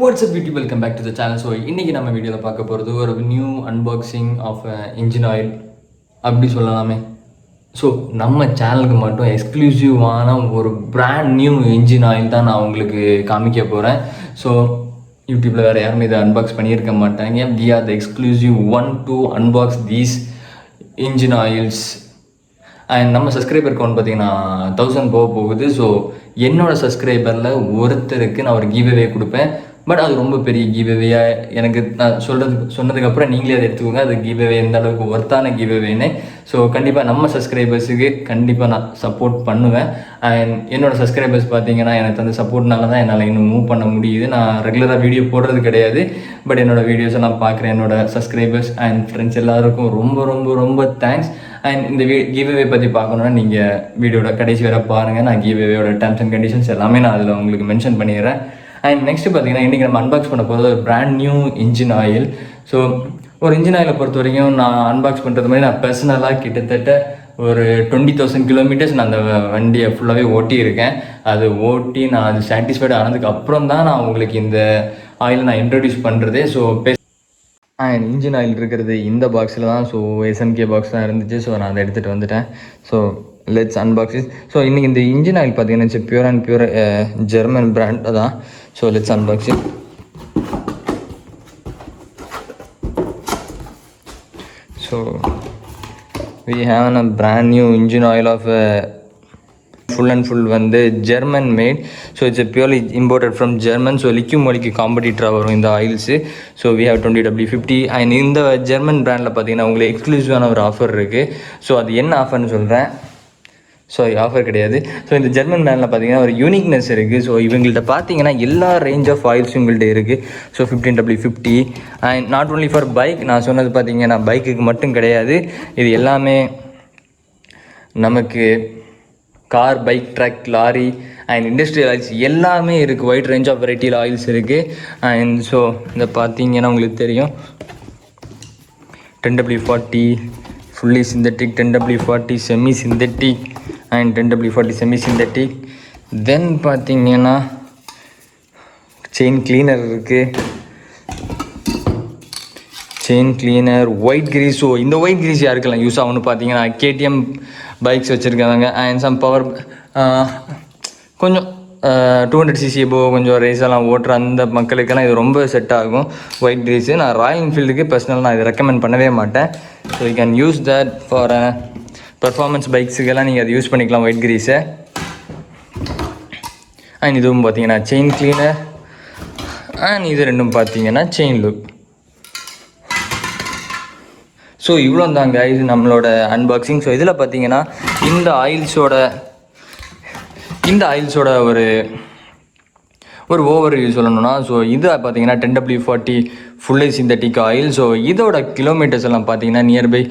What's up YouTube, welcome back to the channel. So இன்னைக்கு நம்ம வீடியோவில் பார்க்க போகிறது ஒரு new unboxing of engine oil அப்படி சொல்லலாமே. ஸோ நம்ம சேனலுக்கு மட்டும் எக்ஸ்க்ளூசிவான ஒரு பிராண்ட் நியூ இன்ஜின் ஆயில் தான் நான் உங்களுக்கு காமிக்க போகிறேன். ஸோ யூடியூப்பில் வேறு யாருமே இதை அன்பாக்ஸ் பண்ணியிருக்க மாட்டாங்க. We are the exclusive one to unbox these engine oils. And நம்ம சப்ஸ்கிரைபர் கவுண்ட் பார்த்தீங்கன்னா 1000 போகுது. ஸோ என்னோடய சப்ஸ்கிரைபரில் ஒருத்தருக்கு நான் ஒரு கிவ்அவே கொடுப்பேன். பட் அது ரொம்ப பெரிய கிவ்அவேயாக எனக்கு நான் சொன்னதுக்கப்புறம் நீங்களே அதை எடுத்துக்கோங்க. அது கிவ்அவே எந்த அளவுக்கு ஒர்த்தான கிவ்அவேன்னு. ஸோ கண்டிப்பாக நம்ம சப்ஸ்கிரைபர்ஸுக்கு கண்டிப்பாக நான் சப்போர்ட் பண்ணுவேன். அண்ட் என்னோடய சப்ஸ்கிரைபர்ஸ் பார்த்தீங்கன்னா எனக்கு அந்த சப்போர்ட்னால தான் என்னால் இன்னும் மூவ் பண்ண முடியுது. நான் ரெகுலராக வீடியோ போடுறது கிடையாது. பட் என்னோடய வீடியோஸை நான் பார்க்குறேன். என்னோடய சப்ஸ்கிரைபர்ஸ் அண்ட் ஃப்ரெண்ட்ஸ் எல்லாருக்கும் ரொம்ப ரொம்ப ரொம்ப தேங்க்ஸ். அண்ட் இந்த கிவ்அவே பற்றி பார்க்கணுன்னா நீங்கள் வீடியோட கடைசி வரை பாருங்கள். நான் கிவ்அவேயோட டேர்ம்ஸ் அண்ட் கண்டிஷன்ஸ் எல்லாமே நான் அதில் உங்களுக்கு மென்ஷன் பண்ணிடுறேன். அண்ட் நெக்ஸ்ட்டு பார்த்தீங்கன்னா இன்றைக்கி நம்ம அன்பாக்ஸ் பண்ண போகிறது ஒரு brand new engine oil. So ஒரு இன்ஜின் ஆயிலை பொறுத்த வரைக்கும் நான் அன்பாக்ஸ் பண்ணுறது மாதிரி நான் பர்சனலாக கிட்டத்தட்ட ஒரு 20,000 கிலோமீட்டர்ஸ் நான் அந்த வண்டியை ஃபுல்லாகவே ஓட்டியிருக்கேன். அது ஓட்டி நான் அது சாட்டிஸ்ஃபைடு ஆனதுக்கு அப்புறம் தான் நான் உங்களுக்கு இந்த ஆயிலை நான் இன்ட்ரடியூஸ் பண்ணுறது. ஸோ அண்ட் இன்ஜின் ஆயில் இருக்கிறது இந்த பாக்ஸில் தான். ஸோ எஸ்எம்கே பாக்ஸ் தான் இருந்துச்சு. ஸோ நான் அதை எடுத்துகிட்டு வந்துட்டேன். So let's unbox it. So இன்றைக்கி இந்த இன்ஜின் ஆயில் பார்த்தீங்கன்னா pure and pure German brand தான். So let's unbox it. So we have a brand new engine oil of full and full வந்து German made. So it's purely imported from German. So லிக்யூமோலிக்கு காம்படிட்டராக வரும் இந்த oils. So we have 20W50. And இந்த German பிராண்டில் பார்த்தீங்கன்னா உங்களுக்கு எக்ஸ்க்ளூசிவான ஒரு ஆஃபர் இருக்குது. ஸோ அது என்ன ஆஃபர்னு சொல்கிறேன். ஸோ ஆஃபர் கிடையாது. ஸோ இந்த ஜெர்மன் பிராண்டில் பார்த்தீங்கன்னா ஒரு யூனிக்னஸ் இருக்குது. ஸோ இவங்கள்ட்ட பார்த்தீங்கன்னா எல்லா ரேஞ்ச் ஆஃப் ஆயில்ஸும் இவங்கள்ட்ட இருக்குது. So 15W50 and not only for bike. நான் சொன்னது பார்த்தீங்கன்னா பைக்குக்கு மட்டும் கிடையாது. இது எல்லாமே நமக்கு car, bike, truck, lorry and industrial oils எல்லாமே இருக்குது. வைட் ரேஞ்ச் ஆஃப் வெரைட்டியில் ஆயில்ஸ் இருக்குது. அண்ட் ஸோ இதை பார்த்தீங்கன்னா உங்களுக்கு தெரியும் 10W40 fully synthetic, 10W40 semi synthetic and 10W40 semi synthetic. Then பார்த்தீங்கன்னா செயின் கிளீனர் இருக்குது. Chain cleaner, white grease. So இந்த ஒயிட் கிரீஸ் யாருக்கெல்லாம் யூஸ் ஆகும்னு பார்த்தீங்கன்னா கேடிஎம் பைக்ஸ் வச்சுருக்காங்க அண்ட் சம் பவர் கொஞ்சம் 200cc எபோ கொஞ்சம் ரேஸெல்லாம் ஓட்டுற அந்த மக்களுக்கெல்லாம் இது ரொம்ப செட் ஆகும் ஒயிட் கிரீஸு. நான் ராயல் என்ஃபீல்டுக்கு பர்சனலாக நான் இது ரெக்கமெண்ட் பண்ணவே மாட்டேன். So you can use that for performance பைக்ஸுக்கெல்லாம் நீங்கள் அதை யூஸ் பண்ணிக்கலாம் ஒயிட் கிரீஸை. அண்ட் இதுவும் பார்த்தீங்கன்னா செயின் கிளீனர் அண்ட் இது ரெண்டும் பார்த்தீங்கன்னா செயின் லூப். ஸோ இவ்வளோ தாங்க இது நம்மளோட அன்பாக்சிங். ஸோ இதில் பார்த்தீங்கன்னா இந்த ஆயில்ஸோட ஒரு ஓவர் வியூ சொல்லணும்னா, ஸோ இது பார்த்தீங்கன்னா 10W40 fully synthetic oil. So இதோட கிலோமீட்டர்ஸ் எல்லாம் பார்த்தீங்கன்னா நியர்பை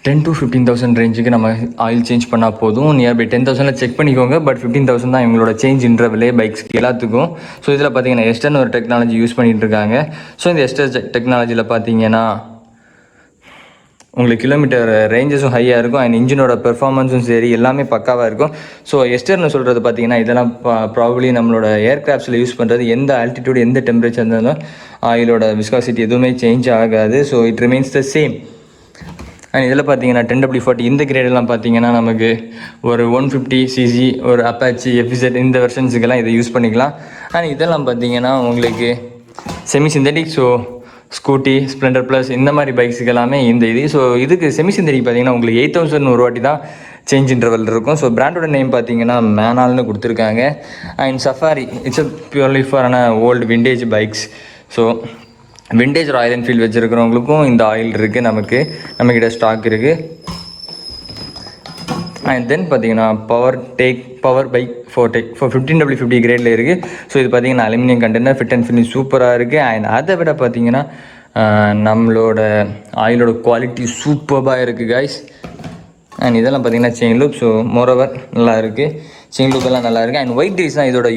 10,000 to 15,000 ரேஞ்சுக்கு நம்ம ஆயில் சேஞ்ச் பண்ணால் போதும். நியர்பை 10,000 செக் பண்ணிக்கோங்க. பட் 15,000 தான் இவங்களோட சேஞ்ச் இன்டர்வலே பைக்ஸ்க்கு எல்லாத்துக்கும். ஸோ இதில் பார்த்தீங்கன்னா எஸ்டர்னு ஒரு டெக்னாலஜி யூஸ் பண்ணிகிட்டு இருக்காங்க. ஸோ இந்த எஸ்டர் டெக்னாலஜியில் பார்த்தீங்கன்னா உங்களுக்கு கிலோமீட்டர் ரேஞ்சஸும் ஹையாக இருக்கும் அண்ட் இன்ஜினோட பெர்ஃபார்மன்ஸும் சரி எல்லாமே பக்காவாக இருக்கும். ஸோ எஸ்டர்னு சொல்கிறது பார்த்தீங்கன்னா இதெல்லாம் ப்ராபப்ளி நம்மளோட ஏர்கிராஃப்ட்ஸில் யூஸ் பண்ணுறது. எந்த ஆல்டிடியூட் எந்த டெம்பரேச்சர் இருந்தாலும் ஆயிலோட விஸ்காசிட்டி எதுவுமே சேஞ்ச் ஆகாது. So it remains the same. And இதில் பார்த்தீங்கன்னா 10W40 இந்த கிரேடெல்லாம் பார்த்தீங்கன்னா நமக்கு ஒரு 150cc ஒரு அப்பாச்சி எஃபிசெட் இந்த வெர்ஷன்ஸுக்கெல்லாம் இதை யூஸ் பண்ணிக்கலாம். அண்ட் இதெல்லாம் பார்த்தீங்கன்னா உங்களுக்கு semi synthetic. So scooty, Splendor plus இந்த மாதிரி பைக்ஸுக்கு எல்லாமே இந்த இது. ஸோ இதுக்கு செமி சிந்தட்டிக் பார்த்தீங்கன்னா உங்களுக்கு 8,000 ஒரு வாட்டி தான் சேஞ்ச் இன்டர்வல் இருக்கும். ஸோ பிராண்டோட நேம் பார்த்தீங்கன்னா மேனால்னு கொடுத்துருக்காங்க. And Safari it's a purely for old vintage bikes. So vintage Royal Enfield வச்சுருக்கிறவங்களுக்கும் இந்த ஆயில் இருக்குது. நம்மக்கிட்ட ஸ்டாக் இருக்குது. அண்ட் தென் பார்த்தீங்கன்னா பவர் பைக் 15W50 கிரேடில் இருக்குது. ஸோ இது பார்த்தீங்கன்னா aluminium container, fit and finish சூப்பராக இருக்குது. அண்ட் அதை விட பார்த்தீங்கன்னா நம்மளோட ஆயிலோட குவாலிட்டி சூப்பராக இருக்குது கைஸ். அண்ட் இதெல்லாம் பார்த்தீங்கன்னா செயின் லூப். ஸோ மோரோவர் நல்லா இருக்குது. செயின் லூப் எல்லாம் நல்லா இருக்குது. அண்ட் ஒயிட் கிரீஸ் தான் இதோட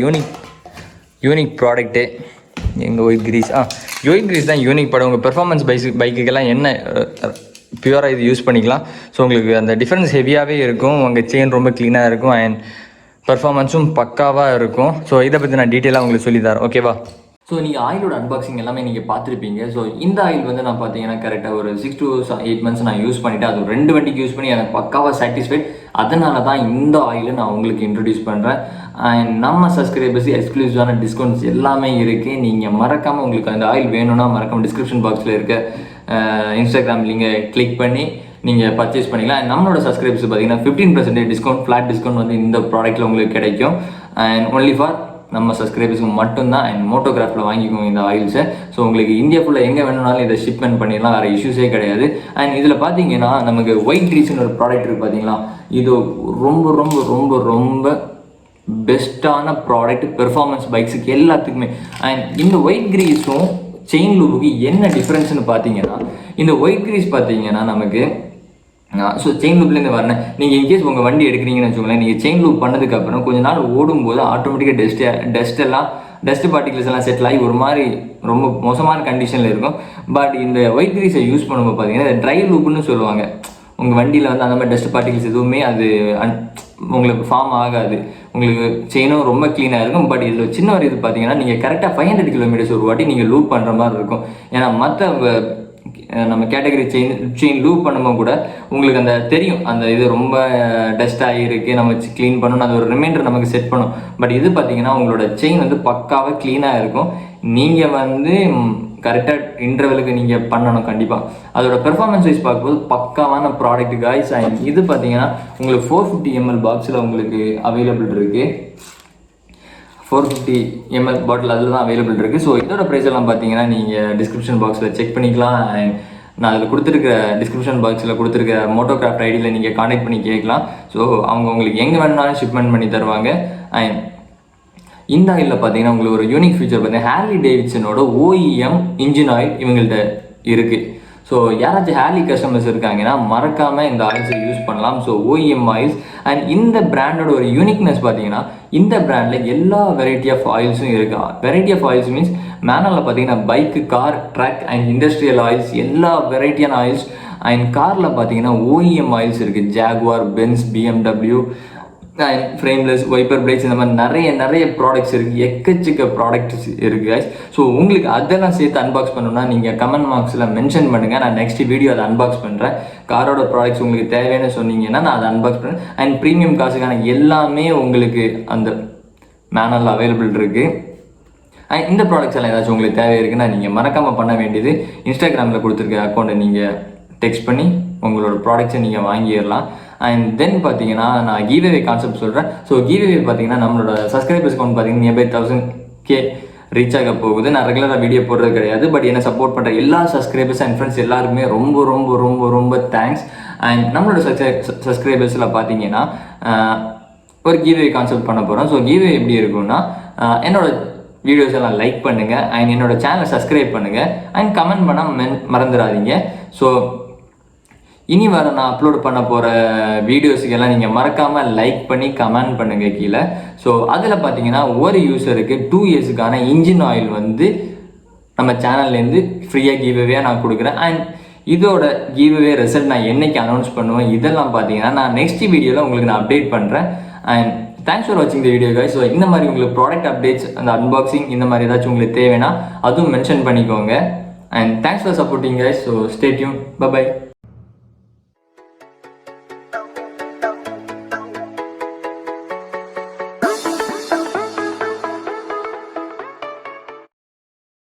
யூனிக் ப்ராடக்ட்டு. எங்கள் ஒயிட் கிரீஸ் தான் யூனிக் ப்ராடக்ட். உங்கள் பெர்ஃபார்மன்ஸ் பைக்குக்கெல்லாம் என்ன பியூராக இது யூஸ் பண்ணிக்கலாம். ஸோ உங்களுக்கு அந்த டிஃப்ரென்ஸ் ஹெவியாகவே இருக்கும். உங்கள் செயின் ரொம்ப க்ளீனாக இருக்கும் அண்ட் பர்ஃபார்மன்ஸும் பக்காவாக இருக்கும். ஸோ இதை பற்றி நான் டீட்டெயிலாக உங்களுக்கு சொல்லி தரேன். ஓகேவா? ஸோ நீங்கள் ஆயிலோட அன்பாக்சிங் எல்லாமே நீங்கள் பார்த்துருப்பீங்க. ஸோ இந்த ஆயில் வந்து நான் பார்த்தீங்கன்னா கரெக்டாக ஒரு 6 to 8 months நான் யூஸ் பண்ணிவிட்டு அது 2 வண்டிக்கு யூஸ் பண்ணி எனக்கு பக்காவாக சாட்டிஸ்ஃபைட். அதனால தான் இந்த ஆயிலை நான் உங்களுக்கு இன்ட்ரடியூஸ் பண்ணுறேன். அண்ட் நம்ம சப்ஸ்கிரைபர்ஸ் எக்ஸ்க்ளூசிவான டிஸ்கவுண்ட்ஸ் எல்லாமே இருக்குது. நீங்கள் மறக்காமல் உங்களுக்கு அந்த ஆயில் வேணும்னா மறக்காமல் டிஸ்கிரிப்ஷன் பாக்ஸில் இருக்க இன்ஸ்டாகிராம் லிங்கை கிளிக் பண்ணி நீங்கள் பர்ச்சேஸ் பண்ணிக்கலாம். அண்ட் நம்மளோட சப்ஸ்கிரைபர்ஸ் பார்த்தீங்கன்னா 15% டிஸ்கவுண்ட், ஃப்ளாட் டிஸ்கவுண்ட் வந்து இந்த ப்ராடக்ட்டில் உங்களுக்கு கிடைக்கும். அண்ட் ஒன்லி ஃபார் நம்ம சப்ஸ்கிரைபர்ஸுக்கு மட்டும்தான். அண்ட் மோட்டோகிராஃபில் வாங்கிக்கோங்க இந்த ஆயில்ஸை. ஸோ உங்களுக்கு இந்தியா ஃபுல்லாக எங்கே வேணும்னாலும் இதை ஷிப்மெண்ட் பண்ணிடலாம், வேறு இஷ்யூஸே கிடையாது. அண்ட் இதில் பார்த்தீங்கன்னா நமக்கு ஒயிட் கிரீஸ்னு ஒரு ப்ராடக்ட் இருக்குது பார்த்தீங்களா, இது ரொம்ப ரொம்ப ரொம்ப ரொம்ப பெஸ்ட்டான ப்ராடக்ட் பெர்ஃபார்மன்ஸ் பைக்ஸுக்கு எல்லாத்துக்குமே. அண்ட் இந்த ஒயிட் கிரீஸும் செயின் லூபுக்கு என்ன டிஃப்ரென்ஸ்னு பார்த்தீங்கன்னா, இந்த ஒயிட் கிரீஸ் பார்த்தீங்கன்னா நமக்கு ஸோ செயின் லூப்லேருந்து வரேன். நீங்கள் இன்கேஸ் உங்கள் வண்டி எடுக்கிறீங்கன்னு வச்சுக்கோங்களேன், நீங்கள் செயின் லூப் பண்ணதுக்கப்புறம் கொஞ்ச நாள் ஓடும்போது ஆட்டோமேட்டிக்காக டஸ்ட் பார்ட்டிகல்ஸ் எல்லாம் செட்டில் ஆகி ஒரு மாதிரி ரொம்ப மோசமான கண்டிஷனில் இருக்கும். பட் இந்த ஒயிட் கிரீஸை யூஸ் பண்ணும்போது பார்த்தீங்கன்னா ட்ரை லூப்னு சொல்லுவாங்க. உங்கள் வண்டியில் வந்து அந்த மாதிரி டஸ்ட் பார்ட்டிகல்ஸ் எதுவுமே அது உங்களுக்கு ஃபார்ம் ஆகாது. உங்களுக்கு செயினும் ரொம்ப க்ளீனாக இருக்கும். பட் இதில் சின்ன ஒரு இது பார்த்தீங்கன்னா நீங்கள் கரெக்டாக 500 kilometers ஒரு வாட்டி நீங்கள் லூப் பண்ணுற மாதிரி இருக்கும். ஏன்னா மற்ற நம்ம கேட்டகரி செயின் லூப் பண்ணும்போது கூட உங்களுக்கு அந்த தெரியும், அந்த இது ரொம்ப டஸ்ட் ஆகிருக்கு, நம்ம க்ளீன் பண்ணணும், அது ஒரு ரிமைண்டர் நமக்கு செட் பண்ணும். பட் இது பார்த்தீங்கன்னா உங்களோட செயின் வந்து பக்காவாக க்ளீனாக இருக்கும். நீங்கள் வந்து கரெக்டாக இன்டர்வலுக்கு நீங்கள் பண்ணணும் கண்டிப்பாக. அதோட பெர்ஃபார்மன்ஸ் வைஸ் பார்க்கும்போது பக்காவான ப்ராடக்ட் காய்ஸ். அண்ட் இது பார்த்தீங்கன்னா உங்களுக்கு 450 ml பாக்ஸில் உங்களுக்கு அவைலபிள் இருக்குது. 450 ml பாட்டில் அதில் தான் அவைலபிள் இருக்குது. ஸோ இதோட ப்ரைஸ் எல்லாம் பார்த்தீங்கன்னா நீங்கள் டிஸ்கிரிப்ஷன் பாக்ஸில் செக் பண்ணிக்கலாம். அண்ட் நான் அதில் கொடுத்துருக்க டிஸ்கிரிப்ஷன் பாக்ஸில் கொடுத்துருக்க மோட்டோகிராஃப்ட் ஐடியில் நீங்கள் கான்டாக்ட் பண்ணி கேட்கலாம். ஸோ அவங்க உங்களுக்கு எங்கே வேணுனாலும் ஷிப்மெண்ட் பண்ணி தருவாங்க. அண்ட் இந்த ஆயிலில் பார்த்தீங்கன்னா உங்களுக்கு ஒரு யூனிக் ஃபீச்சர் பார்த்தீங்கன்னா ஹார்லி டேவிட்சனோட OEM இன்ஜின் ஆயில் இவங்கள்ட்ட இருக்குது. ஸோ யாராச்சும் ஹார்லி கஸ்டமர்ஸ் இருக்காங்கன்னா மறக்காமல் இந்த ஆயில்ஸை யூஸ் பண்ணலாம். So OEM oils. அண்ட் இந்த பிராண்டோட ஒரு யூனிக்னஸ் பார்த்தீங்கன்னா இந்த பிராண்டில் எல்லா வெரைட்டி ஆஃப் ஆயில்ஸும் இருக்கா. வெரைட்டி ஆஃப் ஆயில்ஸ் மீன்ஸ் மேனுவலில் பார்த்தீங்கன்னா bike, car, truck and industrial oils எல்லா வெரைட்டியான ஆயில்ஸ். அண்ட் காரில் பார்த்தீங்கன்னா OEM ஆயில்ஸ் இருக்குது. Jaguar, Benz, BMW and frameless, wiper blades, இந்த மாதிரி நிறைய ப்ராடக்ட்ஸ் இருக்குது. எக்கச்சக்க ப்ராடக்ட்ஸ் இருக்குது கைஸ். ஸோ உங்களுக்கு அதெல்லாம் சேர்த்து அன்பாக்ஸ் பண்ணணும்னா நீங்கள் கமெண்ட் பாக்ஸில் மென்ஷன் பண்ணுங்கள். நான் நெக்ஸ்ட் வீடியோ அதை அன்பாக்ஸ் பண்ணுறேன். காரோட ப்ராடக்ட்ஸ் உங்களுக்கு தேவைன்னு சொன்னீங்கன்னா நான் அதை அன்பாக்ஸ் பண்ணுறேன். அண்ட் ப்ரீமியம் காசுக்கான எல்லாமே உங்களுக்கு அந்த மேனுவலில் அவைலபிள் இருக்குது. அண்ட் இந்த ப்ராடக்ட்ஸ் எல்லாம் ஏதாச்சும் உங்களுக்கு தேவை இருக்குன்னா நீங்கள் மறக்காமல் பண்ண வேண்டியது இன்ஸ்டாகிராமில் கொடுத்துருக்க அக்கௌண்ட்டை நீங்கள் டெக்ஸ்ட் பண்ணி உங்களோட ப்ராடக்ட்ஸை நீங்கள் வாங்கிடலாம். அண்ட் தென் பார்த்தீங்கன்னா நான் கிவ்அவே கான்செப்ட் சொல்கிறேன். ஸோ கிவ்அவே பார்த்தீங்கன்னா நம்மளோட சப்ஸ்கிரைபர்ஸ் கவுண்ட் பார்த்தீங்கன்னா நியர்பை 1000K ரீச் ஆக போகுது. நான் ரெகுலராக வீடியோ போடுறது கிடையாது. பட் என்னை சப்போர்ட் பண்ணுற எல்லா சப்ஸ்கிரைபர்ஸ் அண்ட் ஃப்ரெண்ட்ஸ் எல்லாருக்குமே ரொம்ப ரொம்ப ரொம்ப ரொம்ப தேங்க்ஸ். அண்ட் நம்மளோட சப்ஸ்கிரைபர்ஸில் பார்த்தீங்கன்னா ஒரு கிவ்அவே கான்செப்ட் பண்ண போகிறோம். ஸோ கிவ்அவே எப்படி இருக்கும்னா என்னோட வீடியோஸ் எல்லாம் லைக் பண்ணுங்கள் அண்ட் என்னோட சேனலை சப்ஸ்கிரைப் பண்ணுங்கள் அண்ட் கமெண்ட் பண்ண மறந்துடாதீங்க. ஸோ இனி வர நான் அப்லோட் பண்ண போகிற வீடியோஸுக்கெல்லாம் நீங்கள் மறக்காமல் லைக் பண்ணி கமெண்ட் பண்ணுங்கள் கீழே. ஸோ அதில் பார்த்தீங்கன்னா ஒரு யூஸருக்கு 2 yearsக்கான இன்ஜின் ஆயில் வந்து நம்ம சேனல்லேருந்து ஃப்ரீயாக கிவ்அவேயாக நான் கொடுக்குறேன். அண்ட் இதோட கிவ்அவே ரிசல்ட் நான் என்னைக்கு அனௌன்ஸ் பண்ணுவேன் இதெல்லாம் பார்த்தீங்கன்னா நான் நெக்ஸ்ட் வீடியோவில் உங்களுக்கு நான் அப்டேட் பண்ணுறேன். அண்ட் தேங்க்ஸ் ஃபார் வாட்சிங் த வீடியோ கைஸ். ஸோ இந்த மாதிரி உங்களுக்கு ப்ராடக்ட் அப்டேட்ஸ், அந்த அன்பாக்சிங் இந்த மாதிரி ஏதாச்சும் உங்களுக்கு தேவைன்னா அதுவும் மென்ஷன் பண்ணிக்கோங்க. And thanks for supporting guys. So stay tune. By.